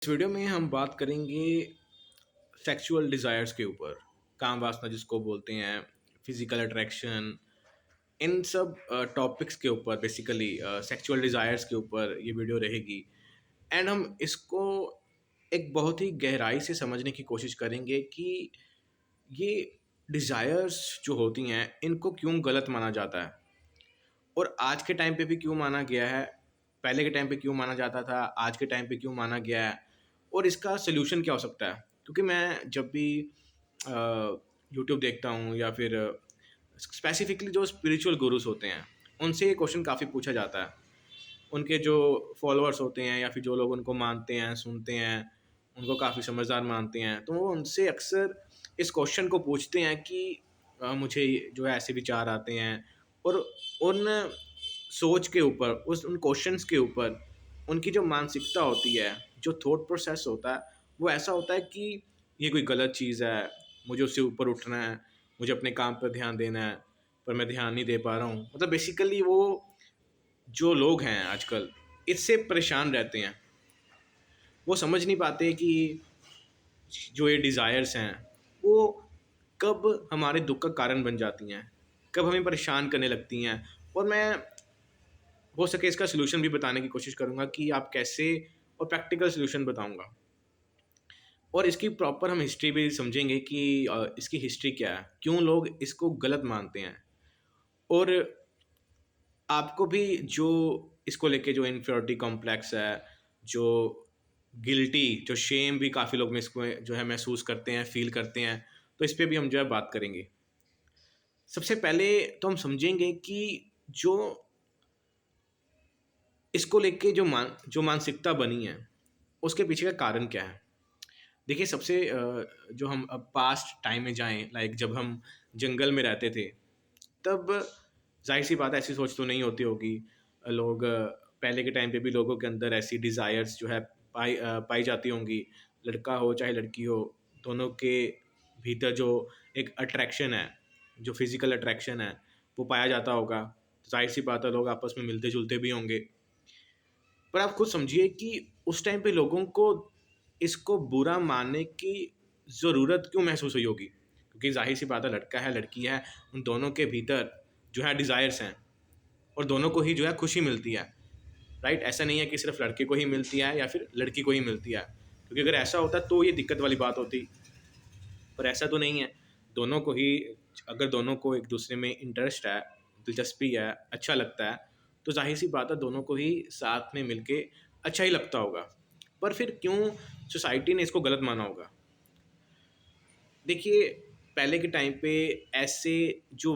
इस वीडियो में हम बात करेंगे सेक्सुअल डिज़ायर्स के ऊपर। काम वासना जिसको बोलते हैं, फिजिकल अट्रैक्शन, इन सब टॉपिक्स के ऊपर बेसिकली सेक्सुअल डिज़ायर्स के ऊपर ये वीडियो रहेगी। एंड हम इसको एक बहुत ही गहराई से समझने की कोशिश करेंगे कि ये डिज़ायर्स जो होती हैं इनको क्यों गलत माना जाता है और आज के टाइम पे भी क्यों माना गया है, पहले के टाइम पे क्यों माना जाता था, आज के टाइम पे क्यों माना गया है और इसका सॉल्यूशन क्या हो सकता है। क्योंकि मैं जब भी यूट्यूब देखता हूँ या फिर स्पेसिफिकली जो स्पिरिचुअल गुरुज होते हैं उनसे ये क्वेश्चन काफ़ी पूछा जाता है। उनके जो फॉलोअर्स होते हैं या फिर जो लोग उनको मानते हैं, सुनते हैं, उनको काफ़ी समझदार मानते हैं, तो वो उनसे अक्सर इस क्वेश्चन को पूछते हैं कि मुझे जो है ऐसे विचार आते हैं और उन सोच के ऊपर, उस उन क्वेश्चंस के ऊपर उनकी जो मानसिकता होती है, जो थॉट प्रोसेस होता है, वो ऐसा होता है कि ये कोई गलत चीज़ है, मुझे उससे ऊपर उठना है, मुझे अपने काम पर ध्यान देना है, पर मैं ध्यान नहीं दे पा रहा हूँ। मतलब बेसिकली वो जो लोग हैं आजकल इससे परेशान रहते हैं। वो समझ नहीं पाते कि जो ये डिज़ायर्स हैं वो कब हमारे दुख का कारण बन जाती हैं, कब हमें परेशान करने लगती हैं। और मैं हो सके इसका सलूशन भी बताने की कोशिश करूँगा कि आप कैसे, और प्रैक्टिकल सलूशन बताऊँगा। और इसकी प्रॉपर हम हिस्ट्री भी समझेंगे कि इसकी हिस्ट्री क्या है, क्यों लोग इसको गलत मानते हैं। और आपको भी जो इसको लेके जो इन्फियोरिटी कॉम्प्लेक्स है, जो गिल्टी, जो शेम भी काफ़ी लोग में इसको जो है महसूस करते हैं, फ़ील करते हैं, तो इस पे भी हम जो है बात करेंगे। सबसे पहले तो हम समझेंगे कि जो इसको लेके जो मानसिकता बनी है, उसके पीछे का कारण क्या है? देखिए सबसे जो हम अब पास्ट टाइम में जाएँ, लाइक जब हम जंगल में रहते थे, तब ज़ाहिर-सी बात है ऐसी सोच तो नहीं होती होगी। लोग पहले के टाइम पे भी लोगों के अंदर ऐसी डिज़ायर्स जो है पाई जाती होंगी। लड़का हो चाहे लड़की हो, दोनों के भीतर जो एक अट्रैक्शन है, जो फ़िज़िकल अट्रैक्शन है, वो पाया जाता होगा। ज़ाहिर-सी बात है लोग आपस में मिलते-जुलते भी होंगे। पर आप खुद समझिए कि उस टाइम पे लोगों को इसको बुरा मानने की ज़रूरत क्यों महसूस हुई होगी? क्योंकि ज़ाहिर-सी बात है लड़का है, लड़की है, उन दोनों के भीतर जो है डिज़ायर्स हैं और दोनों को ही जो है खुशी मिलती है, राइट? ऐसा नहीं है कि सिर्फ़ लड़के को ही मिलती है या फिर लड़की को ही मिलती है, क्योंकि अगर ऐसा होता तो ये दिक्कत वाली बात होती, पर ऐसा तो नहीं है। दोनों को ही, अगर दोनों को एक-दूसरे में इंटरेस्ट है, दिलचस्पी है, अच्छा लगता है, तो ज़ाहिर-सी बात है दोनों को ही साथ में मिलके अच्छा ही लगता होगा। पर फिर क्यों सोसाइटी ने इसको गलत माना होगा? देखिए, पहले के टाइम पे ऐसे जो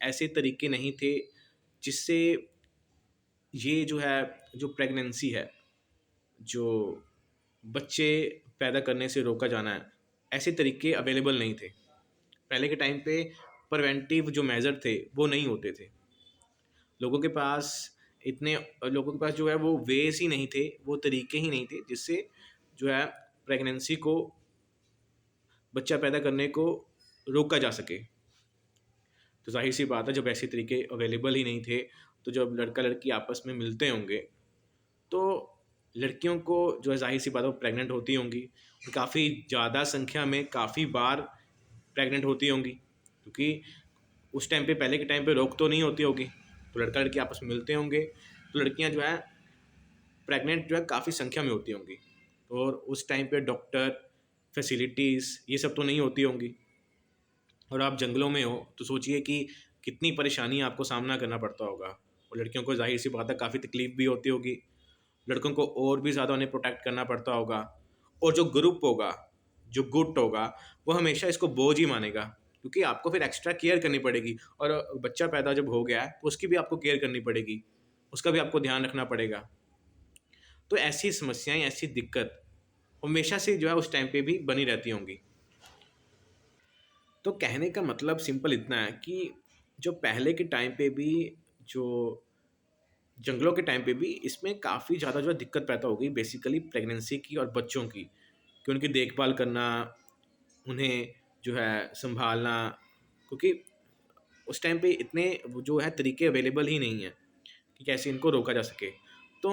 ऐसे तरीके नहीं थे जिससे ये जो है, जो प्रेगनेंसी है, जो बच्चे पैदा करने से रोका जाना है, ऐसे तरीके अवेलेबल नहीं थे। पहले के टाइम पे प्रिवेंटिव जो मेजर थे वो नहीं होते थे। लोगों के पास इतने लोगों के पास जो है वो वेज़ ही नहीं थे, वो तरीके ही नहीं थे जिससे जो है प्रेगनेंसी को, बच्चा पैदा करने को रोका जा सके। तो ज़ाहिर-सी बात है जब ऐसे तरीके अवेलेबल ही नहीं थे, तो जब लड़का-लड़की आपस में मिलते होंगे, तो लड़कियों को जो है ज़ाहिर-सी बात है वो प्रेग्नेंट होती होंगी। काफ़ी ज़्यादा संख्या में काफ़ी बार प्रेग्नेंट होती होंगी, क्योंकि उस टाइम पे, पहले के टाइम पे रोक तो नहीं होती होगी, तो लड़का-लड़की आपस में मिलते होंगे, तो लड़कियाँ जो है प्रेग्नेंट जो है काफ़ी संख्या में होती होंगी। और उस टाइम पे डॉक्टर, फैसिलिटीज़ ये सब तो नहीं होती होंगी और आप जंगलों में हो, तो सोचिए कि कितनी परेशानी आपको सामना करना पड़ता होगा। और लड़कियों को ज़ाहिर-सी बात है काफ़ी तकलीफ़ भी होती होगी। लड़कों को और भी ज़्यादा उन्हें प्रोटेक्ट करना पड़ता होगा। और जो ग्रुप होगा, जो गुट होगा, वो हमेशा इसको बोझ ही मानेगा, क्योंकि आपको फिर एक्स्ट्रा केयर करनी पड़ेगी और बच्चा पैदा जब हो गया है, तो उसकी भी आपको केयर करनी पड़ेगी, उसका भी आपको ध्यान रखना पड़ेगा। तो ऐसी समस्याएँ, ऐसी दिक्कत हमेशा से जो है उस टाइम पे भी बनी रहती होंगी। तो कहने का मतलब सिंपल इतना है कि जो पहले के टाइम पे भी, जो जंगलों के टाइम पे भी इसमें काफ़ी ज़्यादा जो है दिक्कत पैदा हो गई बेसिकली प्रेगनेंसी की और बच्चों की, कि उनकी देखभाल करना, उन्हें जो है सँभालना, क्योंकि उस टाइम पे इतने वो जो है तरीके अवेलेबल ही नहीं हैं कि कैसे इनको रोका जा सके। तो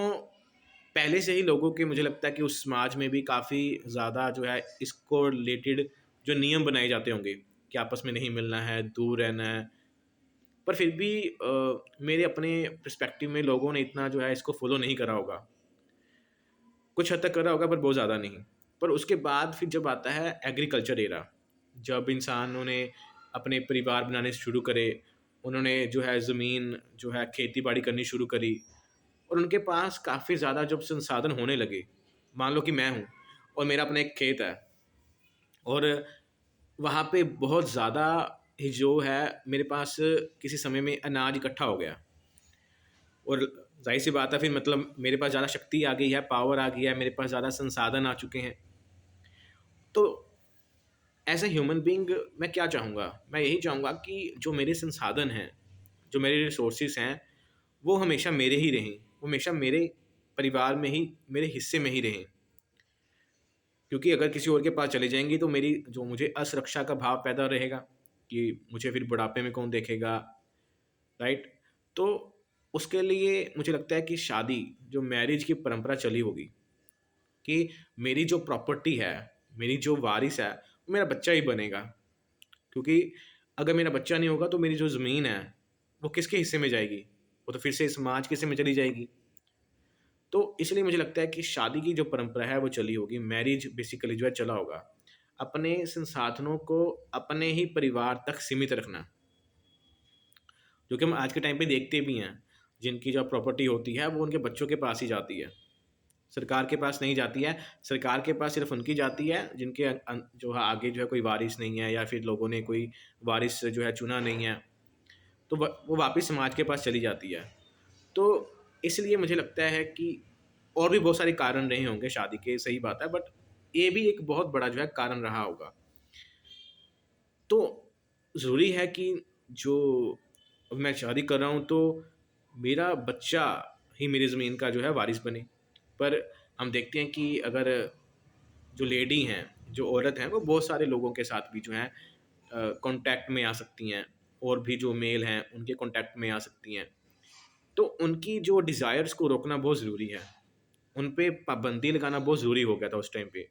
पहले से ही लोगों के, मुझे लगता है कि उस समाज में भी काफ़ी ज़्यादा जो है इसको रिलेटेड जो नियम बनाए जाते होंगे कि आपस में नहीं मिलना है, दूर रहना है। पर फिर भी मेरे अपने पर्सपेक्टिव में लोगों ने इतना जो है इसको फ़ॉलो नहीं करा होगा। कुछ हद तक करा होगा पर बहुत ज़्यादा नहीं। पर उसके बाद फिर जब आता है एग्रीकल्चर एरा, जब इंसानों ने अपने परिवार बनाने शुरू करे, उन्होंने जो है ज़मीन जो है खेती-बाड़ी करनी शुरू करी और उनके पास काफ़ी ज़्यादा जब संसाधन होने लगे, मान लो कि मैं हूँ और मेरा अपना एक खेत है और वहाँ पे बहुत ज़्यादा ही जो है मेरे पास किसी समय में अनाज इकट्ठा हो गया और ज़ाहिर-सी बात है फिर मतलब मेरे पास ज़्यादा शक्ति आ गई है, पावर आ गई है, मेरे पास ज़्यादा संसाधन आ चुके हैं। तो एज़ अ ह्यूमन बीइंग मैं क्या चाहूँगा? मैं यही चाहूँगा कि जो मेरे संसाधन हैं, जो मेरे रिसोर्सेज़ हैं, वो हमेशा मेरे ही रहें, वो हमेशा मेरे परिवार में ही, मेरे हिस्से में ही रहें। क्योंकि अगर किसी और के पास चले जाएँगी तो मेरी जो मुझे असुरक्षा का भाव पैदा रहेगा कि मुझे फिर बुढ़ापे में कौन देखेगा, राइट? तो उसके लिए मुझे लगता है कि शादी, जो मैरिज की परंपरा चली होगी कि मेरी जो प्रॉपर्टी है, मेरी जो वारिस है, वो मेरा बच्चा ही बनेगा। क्योंकि अगर मेरा बच्चा नहीं होगा तो मेरी जो ज़मीन है, वो किसके हिस्से में जाएगी? वो तो फिर से समाज के हिस्से में चली जाएगी। तो इसलिए मुझे लगता है कि शादी की जो परंपरा है वो चली होगी, मैरिज बेसिकली जो है चला होगा। अपने संसाधनों को अपने ही परिवार तक सीमित रखना, जो कि हम आज के टाइम पे देखते भी हैं। जिनकी जो प्रॉपर्टी होती है वो उनके बच्चों के पास ही जाती है, सरकार के पास नहीं जाती है। सरकार के पास सिर्फ़ उनकी जाती है जिनके जो है आगे जो है कोई वारिस नहीं है या फिर लोगों ने कोई वारिस जो है चुना नहीं है, तो वो वापस समाज के पास चली जाती है। तो इसलिए मुझे लगता है कि और भी बहुत सारे कारण रहे होंगे शादी के, सही बात है, बट ये भी एक बहुत बड़ा जो है कारण रहा होगा। तो ज़रूरी है कि जो अब मैं शादी कर रहा हूँ तो मेरा बच्चा ही मेरी ज़मीन का जो है वारिस बने। पर हम देखते हैं कि अगर जो लेडी हैं, जो औरत हैं, वो बहुत सारे लोगों के साथ भी जो हैं कॉन्टैक्ट में आ सकती हैं और भी जो मेल हैं उनके कॉन्टैक्ट में आ सकती हैं। तो उनकी जो डिज़ायर्स को रोकना बहुत ज़रूरी है। उन पे पाबंदी लगाना बहुत ज़रूरी हो गया था उस टाइम पे।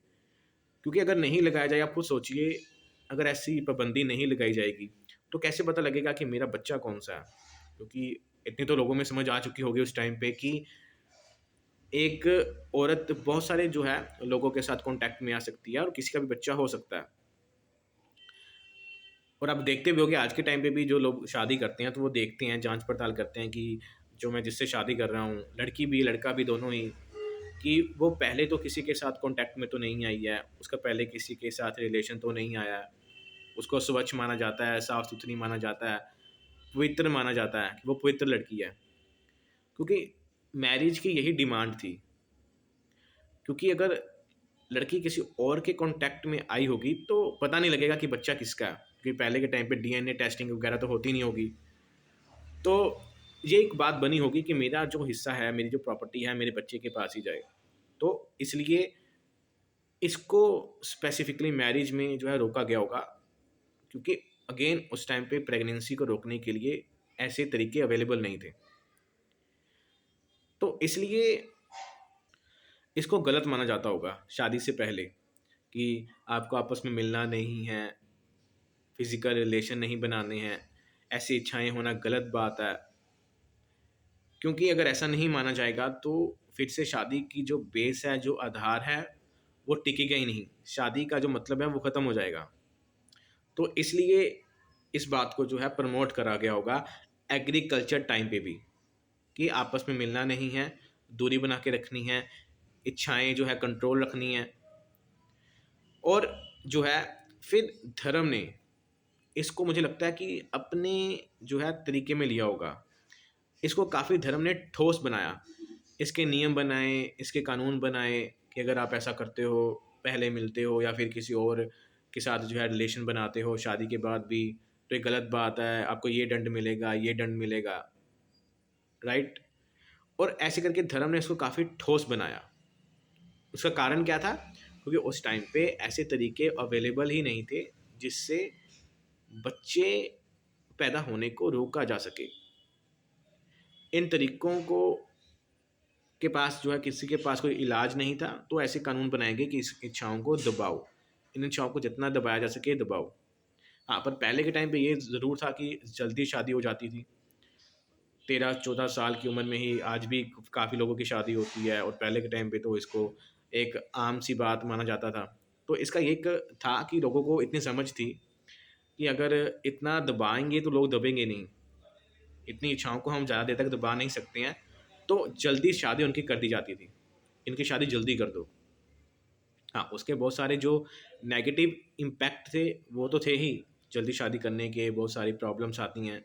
क्योंकि अगर नहीं लगाया जाए, आप खुद सोचिए, अगर ऐसी पाबंदी नहीं लगाई जाएगी, तो कैसे पता लगेगा कि मेरा बच्चा कौन-सा है? क्योंकि इतनी तो लोगों में समझ आ चुकी होगी उस टाइम पे कि एक औरत बहुत सारे जो है लोगों के साथ कॉन्टैक्ट में आ सकती है और किसी का भी बच्चा हो सकता है। और आप देखते भी होंगे आज के टाइम पे भी जो लोग शादी करते हैं, तो वो देखते हैं, जाँच-पड़ताल करते हैं कि जो मैं जिससे शादी कर रहा हूँ, लड़की भी, लड़का भी, दोनों ही, कि वो पहले तो किसी के साथ कॉन्टैक्ट में तो नहीं आई है, उसका पहले किसी के साथ रिलेशन तो नहीं आया है, उसको स्वच्छ माना जाता है, साफ-सुथरी माना जाता है, पवित्र माना जाता है कि वो पवित्र लड़की है। क्योंकि मैरिज की यही डिमांड थी, क्योंकि अगर लड़की किसी और के कॉन्टैक्ट में आई होगी, तो पता नहीं लगेगा कि बच्चा किसका है, क्योंकि पहले के टाइम पे डीएनए टेस्टिंग वगैरह तो होती नहीं होगी। तो ये एक बात बनी होगी कि मेरा जो हिस्सा है, मेरी जो प्रॉपर्टी है, मेरे बच्चे के पास ही जाए। तो इसलिए इसको स्पेसिफिकली मैरिज में जो है रोका गया होगा, क्योंकि अगेन उस टाइम पे प्रेगनेंसी को रोकने के लिए ऐसे तरीके अवेलेबल नहीं थे। तो इसलिए इसको गलत माना जाता होगा शादी से पहले कि आपको आपस में मिलना नहीं है, फिजिकल रिलेशन नहीं बनाने हैं, ऐसी इच्छाएं होना गलत बात है। क्योंकि अगर ऐसा नहीं माना जाएगा तो फिर से शादी की जो बेस है, जो आधार है, वो टिकेगा ही नहीं। शादी का जो मतलब है वो ख़त्म हो जाएगा। तो इसलिए इस बात को जो है प्रमोट करा गया होगा एग्रीकल्चर टाइम पे भी, कि आपस में मिलना नहीं है, दूरी बना के रखनी है, इच्छाएं जो है कंट्रोल रखनी है। और जो है फिर धर्म ने इसको, मुझे लगता है कि अपने जो है तरीके में लिया होगा। इसको काफ़ी धर्म ने ठोस बनाया, इसके नियम बनाए, इसके कानून बनाए कि अगर आप ऐसा करते हो, पहले मिलते हो या फिर किसी और के साथ जो है रिलेशन बनाते हो शादी के बाद भी, तो ये गलत बात है, आपको ये दंड मिलेगा, ये दंड मिलेगा, राइट? और ऐसे करके धर्म ने इसको काफ़ी ठोस बनाया। उसका कारण क्या था? क्योंकि उस टाइम पे ऐसे तरीके अवेलेबल ही नहीं थे जिससे बच्चे पैदा होने को रोका जा सके। इन तरीकों को के पास जो है, किसी के पास कोई इलाज नहीं था, तो ऐसे कानून बनाए गए कि इस इच्छाओं को दबाओ, इन इच्छाओं को जितना दबाया जा सके दबाओ। हाँ, पर पहले के टाइम पे ये ज़रूर था कि जल्दी शादी हो जाती थी। 13-14 साल की उम्र में ही आज भी काफ़ी लोगों की शादी होती है, और पहले के टाइम पे तो इसको एक आम-सी बात माना जाता था। तो इसका ये एक था कि लोगों को इतनी समझ थी कि अगर इतना दबाएँगे तो लोग दबेंगे नहीं। इतनी इच्छाओं को हम ज़्यादा देर तक दबा नहीं सकते हैं, तो जल्दी शादी उनकी कर दी जाती थी। इनकी शादी जल्दी कर दो। हाँ, उसके बहुत सारे जो नेगेटिव इम्पैक्ट थे, वो तो थे ही। जल्दी शादी करने के बहुत सारी प्रॉब्लम्स आती हैं।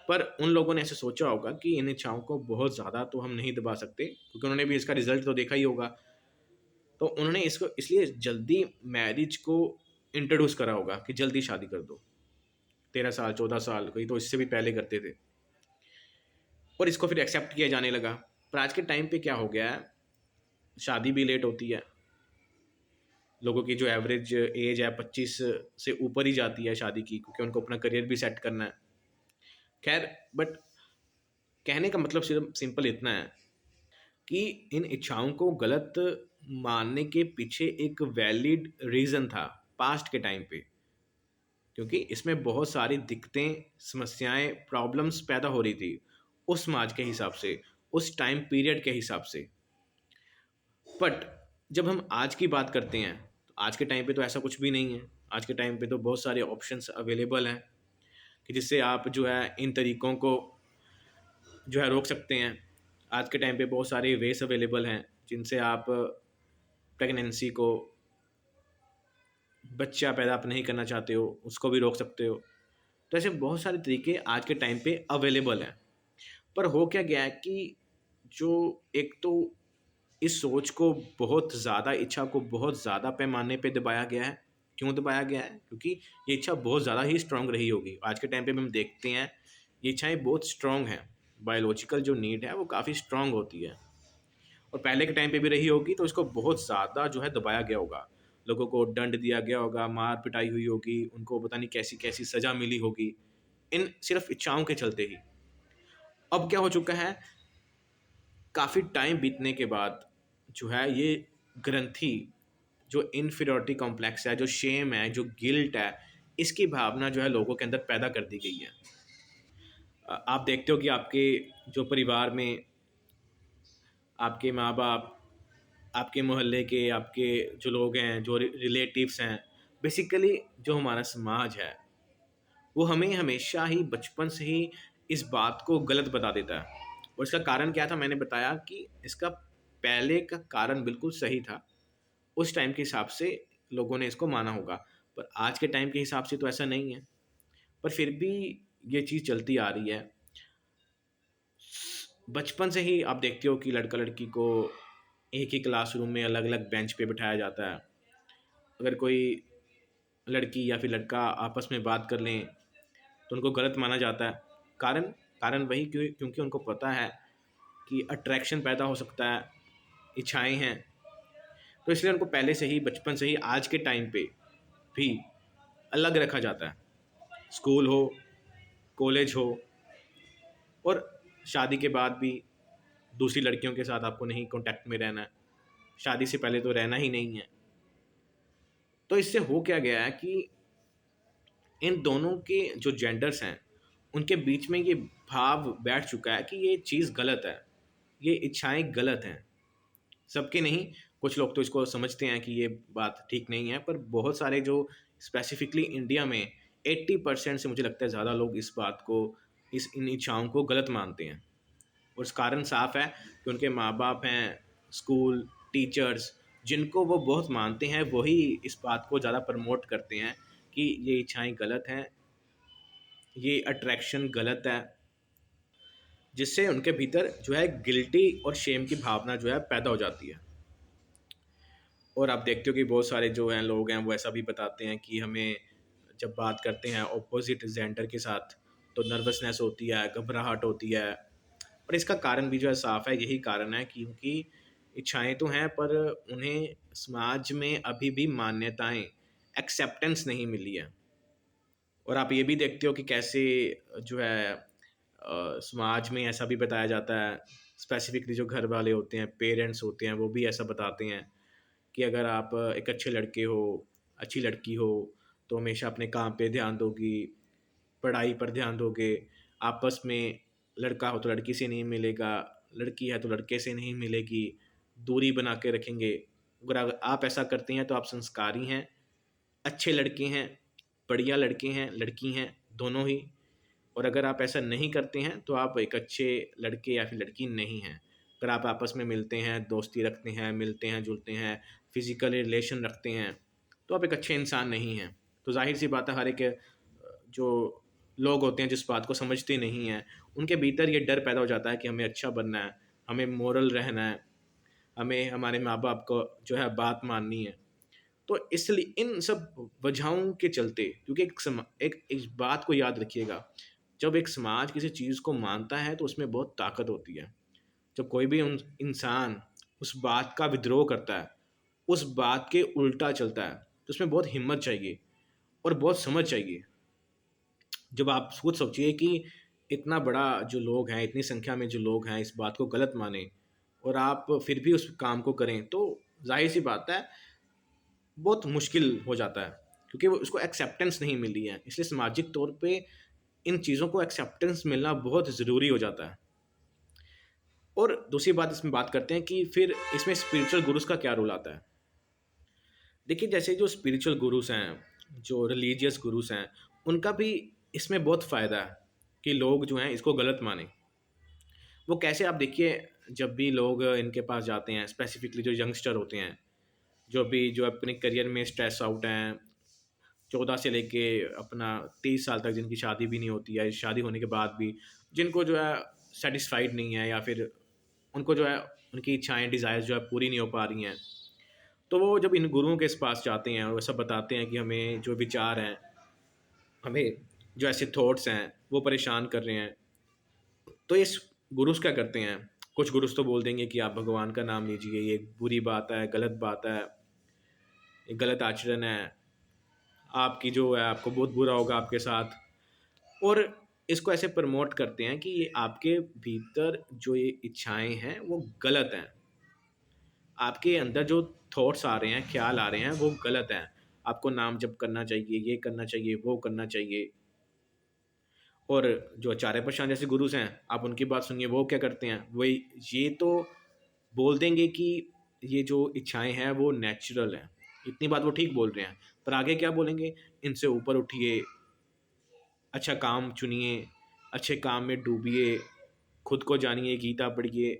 पर उन लोगों ने ऐसे सोचा होगा कि इन इच्छाओं को बहुत ज़्यादा तो हम नहीं दबा सकते, क्योंकि उन्होंने भी इसका रिज़ल्ट तो देखा ही होगा। तो उन्होंने इसको इसलिए जल्दी मैरिज को इंट्रोड्यूस करा होगा कि जल्दी शादी कर दो। 13 साल, 14 साल, कई तो इससे भी पहले करते थे। और इसको फिर एक्सेप्ट किया जाने लगा। पर आज के टाइम पे क्या हो गया है, शादी भी लेट होती है। लोगों की जो एवरेज एज है 25 से ऊपर ही जाती है शादी की, क्योंकि उनको अपना करियर भी सेट करना है। खैर, बट कहने का मतलब सिर्फ सिंपल इतना है कि इन इच्छाओं को गलत मानने के पीछे एक वैलिड रीज़न था पास्ट के टाइम पे, क्योंकि इसमें बहुत सारी दिक्कतें, समस्याएं, प्रॉब्लम्स पैदा हो रही थी उस समाज के हिसाब से, उस टाइम पीरियड के हिसाब से। बट जब हम आज की बात करते हैं, तो आज के टाइम पे तो ऐसा कुछ भी नहीं है। आज के टाइम पे तो बहुत सारे ऑप्शंस अवेलेबल हैं कि जिससे आप जो है इन तरीकों को जो है रोक सकते हैं। आज के टाइम पे बहुत सारे वेस अवेलेबल हैं जिनसे आप प्रेगनेंसी को, बच्चा पैदा आप नहीं करना चाहते हो, उसको भी रोक सकते हो। तो ऐसे बहुत सारे तरीके आज के टाइम पे अवेलेबल हैं। पर हो क्या गया है कि जो एक तो इस सोच को बहुत ज़्यादा, इच्छा को बहुत ज़्यादा पैमाने पे दबाया गया है। क्यों दबाया गया है? क्योंकि ये इच्छा बहुत ज़्यादा ही स्ट्रांग रही होगी। आज के टाइम पे भी हम देखते हैं, ये इच्छाएँ बहुत स्ट्रांग हैं। बायोलॉजिकल जो नीड है वो काफ़ी स्ट्रांग होती है, और पहले के टाइम पे भी रही होगी, तो इसको बहुत ज़्यादा जो है दबाया गया होगा। लोगों को दंड दिया गया होगा, मार-पिटाई हुई होगी, उनको पता नहीं कैसी-कैसी सज़ा मिली होगी, इन सिर्फ़ इच्छाओं के चलते ही। अब क्या हो चुका है, काफ़ी टाइम बीतने के बाद जो है ये ग्रंथि, जो इन्फीरियॉरिटी कॉम्प्लेक्स है, जो शेम है, जो गिल्ट है, इसकी भावना जो है लोगों के अंदर पैदा कर दी गई है। आप देखते हो कि आपके जो परिवार में आपके माँ-बाप, आपके मोहल्ले के, आपके जो लोग हैं, जो रिलेटिव्स हैं, बेसिकली जो हमारा समाज है, वो हमें हमेशा ही बचपन से ही इस बात को गलत बता देता है। और इसका कारण क्या था, मैंने बताया कि इसका पहले का कारण बिल्कुल सही था। उस टाइम के हिसाब से लोगों ने इसको माना होगा, पर आज के टाइम के हिसाब से तो ऐसा नहीं है। पर फिर भी ये चीज़ चलती आ रही है। बचपन से ही आप देखते हो कि लड़का-लड़की को एक ही क्लासरूम में अलग-अलग बेंच पे बिठाया जाता है। अगर कोई लड़की या फिर लड़का आपस में बात कर लें, तो उनको गलत माना जाता है। कारण कारण वही, क्योंकि उनको पता है कि अट्रैक्शन पैदा हो सकता है, इच्छाएँ हैं, तो इसलिए उनको पहले से ही, बचपन से ही, आज के टाइम पे भी अलग रखा जाता है। स्कूल हो, कॉलेज हो, और शादी के बाद भी दूसरी लड़कियों के साथ आपको नहीं कॉन्टैक्ट में रहना है। शादी से पहले तो रहना ही नहीं है। तो इससे हो क्या गया है कि इन दोनों के जो जेंडर्स हैं, उनके बीच में ये भाव बैठ चुका है कि ये चीज़ गलत है, ये इच्छाएँ गलत हैं। सबके नहीं, कुछ लोग तो इसको समझते हैं कि ये बात ठीक नहीं है, पर बहुत सारे जो स्पेसिफिकली इंडिया में 80% से मुझे लगता है ज़्यादा लोग इस बात को, इन इच्छाओं को गलत मानते हैं। और उस कारण साफ है कि उनके माँ-बाप हैं, स्कूल, टीचर्स, जिनको वो बहुत मानते हैं, वही इस बात को ज़्यादा प्रमोट करते हैं कि ये इच्छाएँ गलत हैं, ये अट्रैक्शन गलत है, जिससे उनके भीतर जो है गिल्टी और शेम की भावना जो है पैदा हो जाती है। और आप देखते हो कि बहुत सारे जो हैं लोग हैं, वो ऐसा भी बताते हैं कि हमें जब बात करते हैं ऑपोजिट जेंडर के साथ, तो नर्वसनेस होती है, घबराहट होती है। और इसका कारण भी जो है साफ है, यही कारण है कि क्योंकि इच्छाएँ तो हैं, पर उन्हें समाज में अभी भी मान्यताएँ, एक्सेप्टेंस नहीं मिली है। और आप ये भी देखते हो कि कैसे जो है समाज में ऐसा भी बताया जाता है स्पेसिफिकली जो घर वाले होते हैं, पेरेंट्स होते हैं, वो भी ऐसा बताते हैं कि अगर आप एक अच्छे लड़के हो, अच्छी लड़की हो, तो हमेशा अपने काम पे ध्यान दोगी, पढ़ाई पर ध्यान दोगे, आपस में लड़का हो तो लड़की से नहीं मिलेगा, लड़की है तो लड़के से नहीं मिलेगी, दूरी बना के रखेंगे। अगर आप ऐसा करते हैं तो आप संस्कारी हैं, अच्छे लड़के हैं, बढ़िया लड़के हैं, लड़की हैं, दोनों ही। और अगर आप ऐसा नहीं करते हैं तो आप एक अच्छे लड़के या फिर लड़की नहीं हैं। अगर आप आपस में मिलते हैं, दोस्ती रखते हैं, मिलते हैं जुलते हैं, फिजिकल रिलेशन रखते हैं, तो आप एक अच्छे इंसान नहीं हैं। तो जाहिर सी बात है, हर एक जो लोग होते हैं जिस बात को समझते नहीं हैं, उनके भीतर ये डर पैदा हो जाता है कि हमें अच्छा बनना है, हमें मोरल रहना है, हमें हमारे माँ बाप को जो है बात माननी है। तो इसलिए इन सब वजहों के चलते, क्योंकि एक बात को याद रखिएगा, जब एक समाज किसी चीज़ को मानता है तो उसमें बहुत ताकत होती है। जब कोई भी इंसान उस बात का विद्रोह करता है, उस बात के उल्टा चलता है, तो उसमें बहुत हिम्मत चाहिए और बहुत समझ चाहिए। जब आप खुद सोचिए कि इतना बड़ा जो लोग हैं, इतनी संख्या में जो लोग हैं इस बात को गलत माने और आप फिर भी उस काम को करें, तो जाहिर सी बात है बहुत मुश्किल हो जाता है, क्योंकि वो उसको एक्सेप्टेंस नहीं मिली है। इसलिए सामाजिक तौर पे इन चीज़ों को एक्सेप्टेंस मिलना बहुत ज़रूरी हो जाता है। और दूसरी बात इसमें बात करते हैं कि फिर इसमें स्पिरिचुअल गुरुज का क्या रोल आता है। देखिए, जैसे जो स्पिरिचुअल गुरुज हैं, जो रिलीजियस गुरुज हैं, उनका भी इसमें बहुत फ़ायदा है कि लोग जो हैं इसको गलत माने। वो कैसे, आप देखिए, जब भी लोग इनके पास जाते हैं, स्पेसिफिकली जो यंगस्टर होते हैं, जो अपने करियर में स्ट्रेस आउट हैं, 14 से लेके अपना 30 साल तक जिनकी शादी भी नहीं होती है, शादी होने के बाद भी जिनको जो है सेटिस्फाइड नहीं है, या फिर उनको जो है उनकी इच्छाएं, डिज़ायर्स जो है पूरी नहीं हो पा रही हैं, तो वो जब इन गुरुओं के पास जाते हैं और वो सब बताते हैं कि हमें जो विचार हैं, हमें जो ऐसे थॉट्स हैं वो परेशान कर रहे हैं, तो इस गुरुस क्या करते हैं, कुछ गुरुस तो बोल देंगे कि आप भगवान का नाम लीजिए, ये बुरी बात है, गलत बात है, ये गलत आचरण है, आपकी जो है आपको बहुत बुरा होगा आपके साथ। और इसको ऐसे प्रमोट करते हैं कि ये आपके भीतर जो ये इच्छाएं हैं वो गलत हैं, आपके अंदर जो थॉट्स आ रहे हैं, ख्याल आ रहे हैं, वो गलत हैं, आपको नाम जप करना चाहिए, ये करना चाहिए, वो करना चाहिए। और जो आचार्य प्रशांत जैसे गुरुज हैं, आप उनकी बात सुनिए, वो क्या करते हैं, वही ये तो बोल देंगे कि ये जो इच्छाएं हैं वो नेचुरल हैं, इतनी बात वो ठीक बोल रहे हैं, पर आगे क्या बोलेंगे, इनसे ऊपर उठिए, अच्छा काम चुनिए, अच्छे काम में डूबिए, खुद को जानिए, गीता पढ़िए,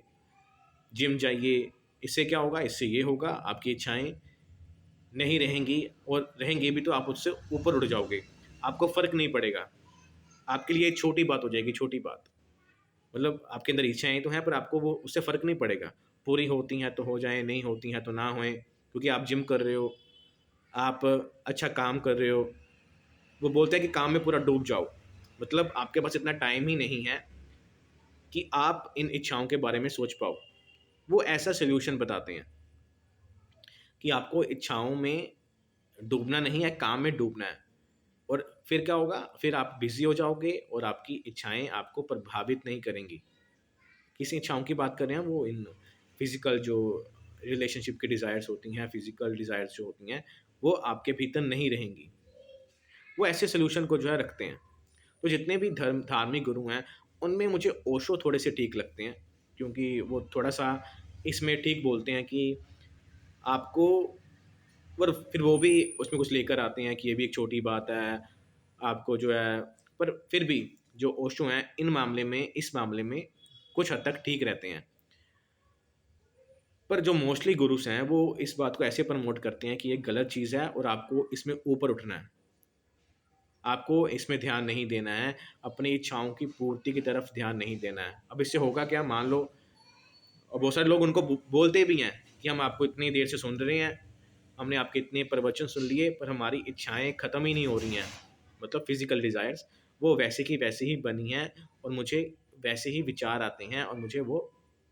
जिम जाइए। इससे क्या होगा, इससे ये होगा, आपकी इच्छाएं नहीं रहेंगी, और रहेंगी भी तो आप उससे ऊपर उठ जाओगे, आपको फ़र्क नहीं पड़ेगा, आपके लिए एक छोटी बात हो जाएगी, छोटी बात। मतलब आपके अंदर इच्छाएं तो हैं, पर आपको वो उससे फ़र्क नहीं पड़ेगा, पूरी होती हैं तो हो जाएं, नहीं होती हैं तो ना होएं, क्योंकि आप जिम कर रहे हो, आप अच्छा काम कर रहे हो। वो बोलते हैं कि काम में पूरा डूब जाओ, मतलब आपके पास इतना टाइम ही नहीं है कि आप इन इच्छाओं के बारे में सोच पाओ। वो ऐसा सोल्यूशन बताते हैं कि आपको इच्छाओं में डूबना नहीं है, काम में डूबना है। और फिर क्या होगा, फिर आप बिज़ी हो जाओगे और आपकी इच्छाएँ आपको प्रभावित नहीं करेंगी। किस इच्छाओं की बात कर रहे हैं, वो इन फिज़िकल जो रिलेशनशिप की डिज़ायर्स होती हैं, फिज़िकल डिज़ायर्स जो होती हैं, वो आपके भीतर नहीं रहेंगी। वो ऐसे सॉल्यूशन को जो है रखते हैं। तो जितने भी धार्मिक गुरु हैं, उनमें मुझे ओशो थोड़े से ठीक लगते हैं, क्योंकि वो थोड़ा-सा इसमें ठीक बोलते हैं कि आपको, पर फिर वो भी उसमें कुछ लेकर आते हैं कि ये भी एक छोटी बात है, आपको जो है, पर फिर भी जो ओशो हैं इस मामले में कुछ हद तक ठीक रहते हैं। पर जो मोस्टली गुरुस हैं वो इस बात को ऐसे प्रमोट करते हैं कि ये गलत चीज़ है और आपको इसमें ऊपर उठना है। आपको इसमें ध्यान नहीं देना है, अपनी इच्छाओं की पूर्ति की तरफ ध्यान नहीं देना है। अब इससे होगा क्या, मान लो, और बहुत सारे लोग उनको बोलते भी हैं कि हम आपको इतनी देर से सुन रहे हैं, हमने आपके इतने प्रवचन सुन लिए, पर हमारी इच्छाएं ख़त्म ही नहीं हो रही हैं, मतलब फिजिकल डिज़ायर्स वो वैसे की वैसे ही बनी हैं, और मुझे वैसे ही विचार आते हैं और मुझे वो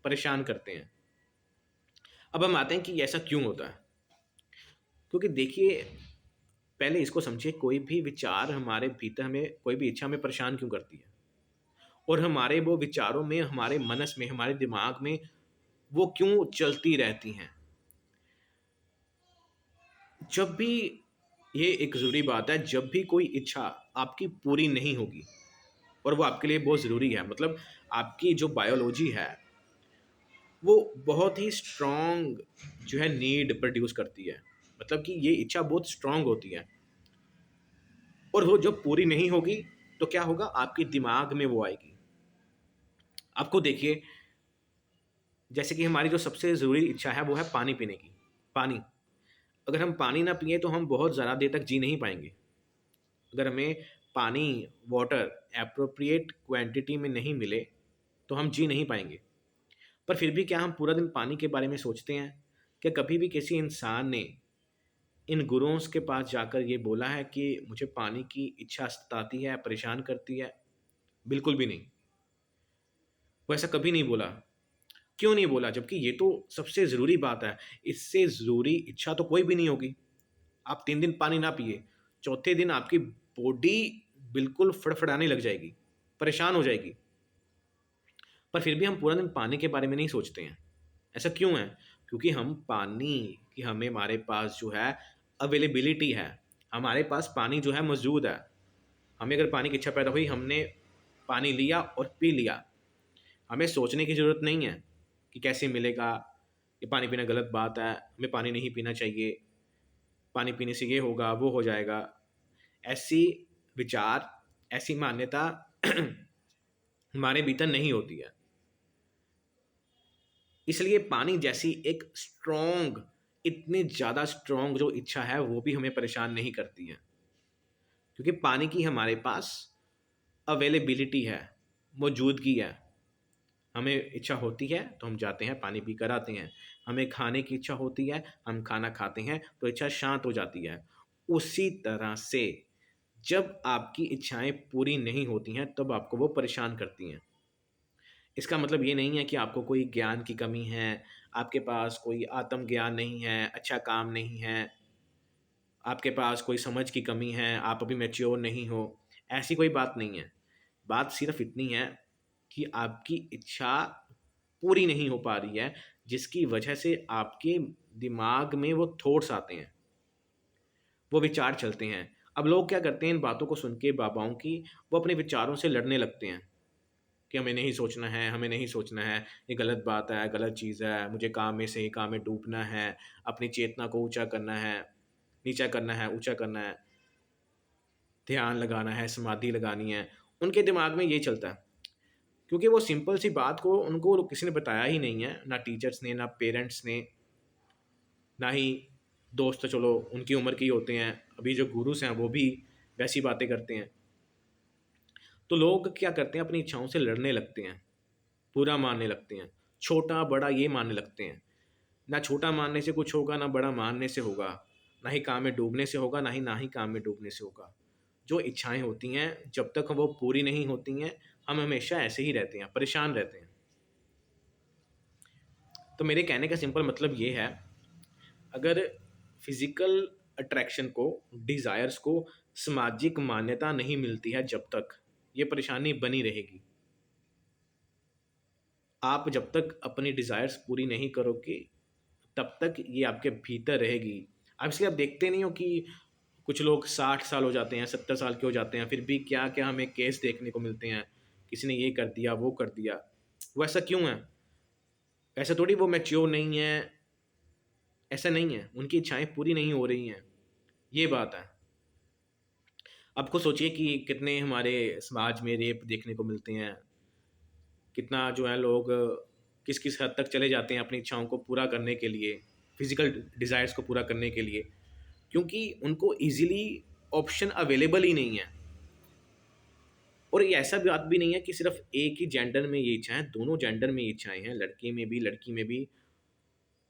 परेशान करते हैं। अब हम आते हैं कि ऐसा क्यों होता है। क्योंकि देखिए, पहले इसको समझिए, कोई भी विचार हमारे भीतर, हमें कोई भी इच्छा हमें परेशान क्यों करती है। और हमारे वो विचारों में, हमारे मनस में, हमारे दिमाग में वो क्यों चलती रहती हैं। जब भी, ये एक ज़रूरी बात है, जब भी कोई इच्छा आपकी पूरी नहीं होगी और वो आपके लिए बहुत ज़रूरी है, मतलब आपकी जो बायोलॉजी है वो बहुत ही स्ट्रॉन्ग जो है नीड प्रोड्यूस करती है, मतलब कि ये इच्छा बहुत स्ट्रॉन्ग होती है, और वो जब पूरी नहीं होगी तो क्या होगा, आपके दिमाग में वो आएगी। आपको देखिए, जैसे कि हमारी जो सबसे ज़रूरी इच्छा है वो है पानी पीने की। पानी, अगर हम पानी ना पिए तो हम बहुत ज़्यादा देर तक जी नहीं पाएंगे। अगर हमें पानी, वाटर एप्रोप्रिएट क्वांटिटी में नहीं मिले तो हम जी नहीं पाएंगे। पर फिर भी क्या हम पूरा दिन पानी के बारे में सोचते हैं? क्या कभी भी किसी इंसान ने इन गुरुओं के पास जाकर ये बोला है कि मुझे पानी की इच्छा सताती है, परेशान करती है? बिल्कुल भी नहीं। वो ऐसा कभी नहीं बोला। क्यों नहीं बोला? जबकि ये तो सबसे ज़रूरी बात है। इससे ज़रूरी इच्छा तो कोई भी नहीं होगी। आप 3 दिन पानी ना पिए, चौथे दिन आपकी बॉडी बिल्कुल फड़फड़ाने लग जाएगी, परेशान हो जाएगी। पर फिर भी हम पूरा दिन पानी के बारे में नहीं सोचते हैं। ऐसा क्यों है? क्योंकि हम पानी की, हमें, हमारे पास जो है अवेलेबिलिटी है, हमारे पास पानी जो है मौजूद है। हमें अगर पानी की इच्छा पैदा हुई, हमने पानी लिया और पी लिया। हमें सोचने की ज़रूरत नहीं है कि कैसे मिलेगा, ये पानी पीना गलत बात है, हमें पानी नहीं पीना चाहिए, पानी पीने से ये होगा, वो हो जाएगा। ऐसी विचार, ऐसी मान्यता हमारे भीतर नहीं होती है। इसलिए पानी जैसी एक स्ट्रॉन्ग, इतनी ज़्यादा स्ट्रॉन्ग जो इच्छा है वो भी हमें परेशान नहीं करती है, क्योंकि पानी की हमारे पास अवेलेबिलिटी है, मौजूदगी है। हमें इच्छा होती है तो हम जाते हैं, पानी पी कर आते हैं। हमें खाने की इच्छा होती है, हम खाना खाते हैं तो इच्छा शांत हो जाती है। उसी तरह से जब आपकी इच्छाएं पूरी नहीं होती हैं तब आपको वो परेशान करती हैं। इसका मतलब ये नहीं है कि आपको कोई ज्ञान की कमी है, आपके पास कोई आत्मज्ञान नहीं है, अच्छा काम नहीं है, आपके पास कोई समझ की कमी है, आप अभी मैच्योर नहीं हो। ऐसी कोई बात नहीं है। बात सिर्फ इतनी है कि आपकी इच्छा पूरी नहीं हो पा रही है, जिसकी वजह से आपके दिमाग में वो थॉट्स आते हैं, वो विचार चलते हैं। अब लोग क्या करते हैं, इन बातों को सुन के बाबाओं की, वो अपने विचारों से लड़ने लगते हैं कि हमें नहीं सोचना है, हमें नहीं सोचना है, ये गलत बात है, गलत चीज़ है, मुझे काम में से ही काम में डूबना है, अपनी चेतना को ऊँचा करना है, नीचा करना है, ऊँचा करना है, ध्यान लगाना है, समाधि लगानी है। उनके दिमाग में ये चलता है, क्योंकि वो सिंपल सी बात को उनको किसी ने बताया ही नहीं है, ना टीचर्स ने, ना पेरेंट्स ने, ना ही दोस्त, चलो उनकी उम्र के ही होते हैं। अभी जो गुरुस हैं वो भी वैसी बातें करते हैं। तो लोग क्या करते हैं, अपनी इच्छाओं से लड़ने लगते हैं, बुरा मानने लगते हैं, छोटा बड़ा ये मानने लगते हैं। ना छोटा मानने से कुछ होगा, ना बड़ा मानने से होगा, ना ही काम में डूबने से होगा, ना ही काम में डूबने से होगा। जो इच्छाएं होती हैं, जब तक वो पूरी नहीं होती हैं, हम हमेशा ऐसे ही रहते हैं, परेशान रहते हैं। तो मेरे कहने का सिंपल मतलब ये है, अगर फिजिकल अट्रैक्शन को, डिज़ायर्स को सामाजिक मान्यता नहीं मिलती है, जब तक ये परेशानी बनी रहेगी। आप जब तक अपनी डिज़ायर्स पूरी नहीं करोगे तब तक ये आपके भीतर रहेगी। अब इसलिए आप देखते नहीं हो कि कुछ लोग 60 साल हो जाते हैं, 70 साल के हो जाते हैं, फिर भी क्या-क्या हमें केस देखने को मिलते हैं। किसी ने ये कर दिया, वो कर दिया। वो ऐसा क्यों है? ऐसा थोड़ी वो मैच्योर नहीं है, ऐसा नहीं है। उनकी इच्छाएँ पूरी नहीं हो रही हैं, ये बात है। अब खुद सोचिए कि कितने हमारे समाज में रेप देखने को मिलते हैं। कितना जो है लोग किस-किस हद तक चले जाते हैं अपनी इच्छाओं को पूरा करने के लिए, फिज़िकल डिज़ायर्स को पूरा करने के लिए। क्योंकि उनको ईज़िली ऑप्शन अवेलेबल ही नहीं है। और ये ऐसा बात भी नहीं है कि सिर्फ़ एक ही जेंडर में ये इच्छाएँ हैं, दोनों जेंडर में ये इच्छाएँ हैं, लड़के में भी, लड़की में भी,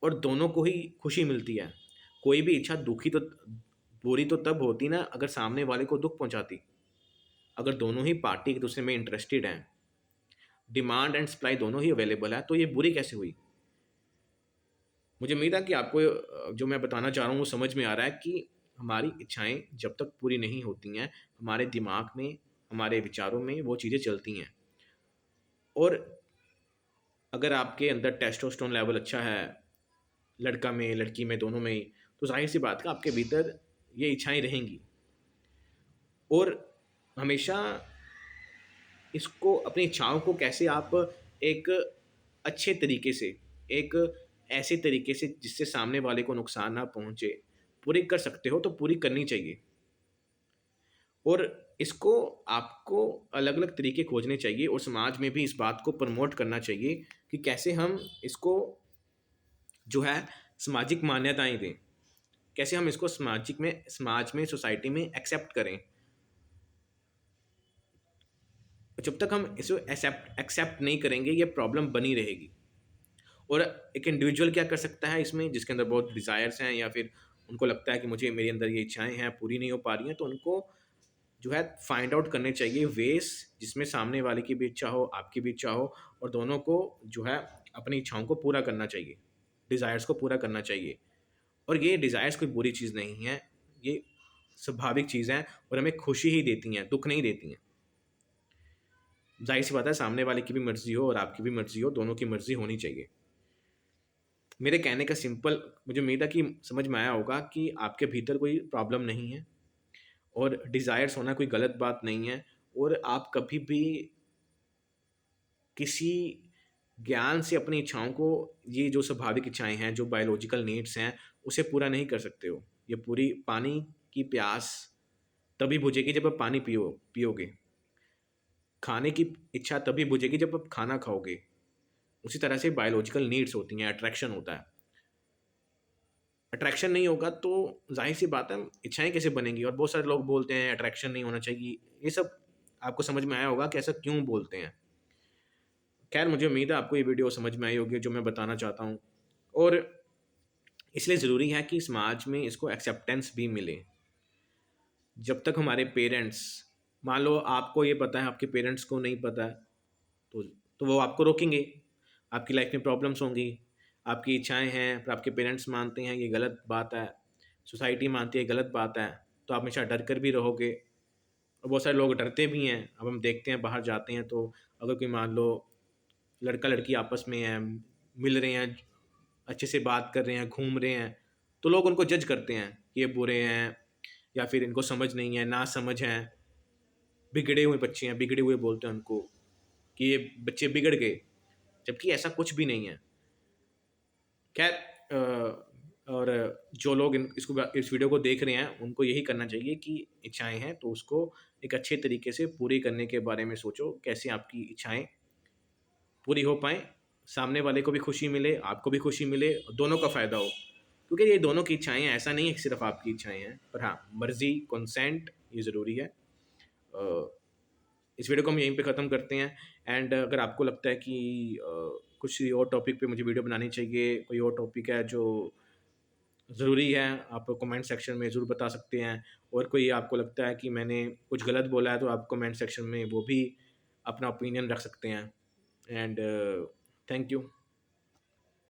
और दोनों को ही खुशी मिलती है। कोई भी इच्छा बुरी तो तब होती ना अगर सामने वाले को दुःख पहुँचाती। अगर दोनों ही पार्टी एक-दूसरे में इंटरेस्टेड हैं, डिमांड एंड सप्लाई दोनों ही अवेलेबल है, तो ये बुरी कैसे हुई? मुझे उम्मीद है कि आपको जो मैं बताना चाह रहा हूँ वो समझ में आ रहा है कि हमारी इच्छाएँ जब तक पूरी नहीं होती हैं, हमारे दिमाग में, हमारे विचारों में वो चीज़ें चलती हैं। और अगर आपके अंदर टेस्टोस्टेरोन लेवल अच्छा है, लड़का में लड़की में दोनों में ही, तो जाहिर सी बात है आपके भीतर ये इच्छाएं रहेंगी। और हमेशा इसको, अपनी इच्छाओं को कैसे आप एक अच्छे तरीके से, एक ऐसे तरीके से जिससे सामने वाले को नुकसान ना पहुंचे, पूरी कर सकते हो तो पूरी करनी चाहिए। और इसको आपको अलग अलग तरीके खोजने चाहिए और समाज में भी इस बात को प्रमोट करना चाहिए कि कैसे हम इसको जो है सामाजिक मान्यताएं दें, कैसे हम इसको समाज में सोसाइटी में एक्सेप्ट करें। जब तक हम इसे एक्सेप्ट एक्सेप्ट नहीं करेंगे ये प्रॉब्लम बनी रहेगी। और एक इंडिविजुअल क्या कर सकता है इसमें, जिसके अंदर बहुत डिज़ायर्स हैं या फिर उनको लगता है कि मुझे मेरे अंदर ये इच्छाएं हैं पूरी नहीं हो पा रही हैं, तो उनको जो है फाइंड आउट करने चाहिए वेस जिसमें सामने वाले की भी इच्छा हो, आपकी भी इच्छा हो, और दोनों को जो है अपनी इच्छाओं को पूरा करना चाहिए, डिज़ायर्स को पूरा करना चाहिए। और ये डिज़ायर्स कोई बुरी चीज़ नहीं है, ये स्वाभाविक चीज़ है और हमें खुशी ही देती हैं, दुख नहीं देती हैं। जाहिर सी बात है सामने वाले की भी मर्जी हो और आपकी भी मर्जी हो, दोनों की मर्जी होनी चाहिए। मेरे कहने का सिंपल, मुझे उम्मीद है कि समझ में आया होगा कि आपके भीतर कोई प्रॉब्लम नहीं है और डिज़ायर्स होना कोई गलत बात नहीं है। और आप कभी भी किसी ज्ञान से अपनी इच्छाओं को, ये जो स्वाभाविक इच्छाएं हैं, जो बायोलॉजिकल नीड्स हैं, उसे पूरा नहीं कर सकते हो। ये पूरी पानी की प्यास तभी बुझेगी जब आप पानी पियोगे। खाने की इच्छा तभी बुझेगी जब आप खाना खाओगे। उसी तरह से बायोलॉजिकल नीड्स होती हैं, अट्रैक्शन होता है। अट्रैक्शन नहीं होगा तो जाहिर सी बात है इच्छाएं कैसे बनेंगी। और बहुत सारे लोग बोलते हैं अट्रैक्शन नहीं होना चाहिए, ये सब आपको समझ में आया होगा कि ऐसा क्यों बोलते हैं। खैर मुझे उम्मीद है आपको ये वीडियो समझ में आई होगी जो मैं बताना चाहता हूँ। और इसलिए ज़रूरी है कि समाज में इसको एक्सेप्टेंस भी मिले। जब तक हमारे पेरेंट्स, मान लो आपको ये पता है, आपके पेरेंट्स को नहीं पता है, तो वो आपको रोकेंगे। आपकी लाइफ में प्रॉब्लम्स होंगी, आपकी इच्छाएं हैं पर आपके पेरेंट्स मानते हैं ये गलत बात है, सोसाइटी मानती है गलत बात है, तो आप हमेशा डर कर भी रहोगे। और बहुत सारे लोग डरते भी हैं। अब हम देखते हैं बाहर जाते हैं तो अगर कोई मान लो लड़का लड़की आपस में हैं, मिल रहे हैं, अच्छे से बात कर रहे हैं, घूम रहे हैं, तो लोग उनको जज करते हैं कि ये बुरे हैं या फिर इनको समझ नहीं है, ना समझ हैं, बिगड़े हुए बच्चे हैं, बिगड़े हुए बोलते हैं उनको कि ये बच्चे बिगड़ गए, जबकि ऐसा कुछ भी नहीं है। खैर और जो लोग इस वीडियो को देख रहे हैं उनको यही करना चाहिए कि इच्छाएं हैं तो उसको एक अच्छे तरीके से पूरी करने के बारे में सोचो, कैसे आपकी इच्छाएं पूरी हो पाएँ, सामने वाले को भी खुशी मिले, आपको भी खुशी मिले और दोनों का फ़ायदा हो। क्योंकि ये दोनों की इच्छाएँ हैं, ऐसा नहीं है कि सिर्फ़ आपकी इच्छाएँ हैं। पर हाँ, मर्ज़ी, कंसेंट ये ज़रूरी है। इस वीडियो को हम यहीं पे ख़त्म करते हैं। एंड अगर आपको लगता है कि कुछ और टॉपिक पे मुझे वीडियो बनानी चाहिए, कोई और टॉपिक है जो ज़रूरी है, आप कमेंट सेक्शन में ज़रूर बता सकते हैं। और कोई आपको लगता है कि मैंने कुछ गलत बोला है तो आप कमेंट सेक्शन में वो भी अपना ओपिनियन रख सकते हैं। And thank you.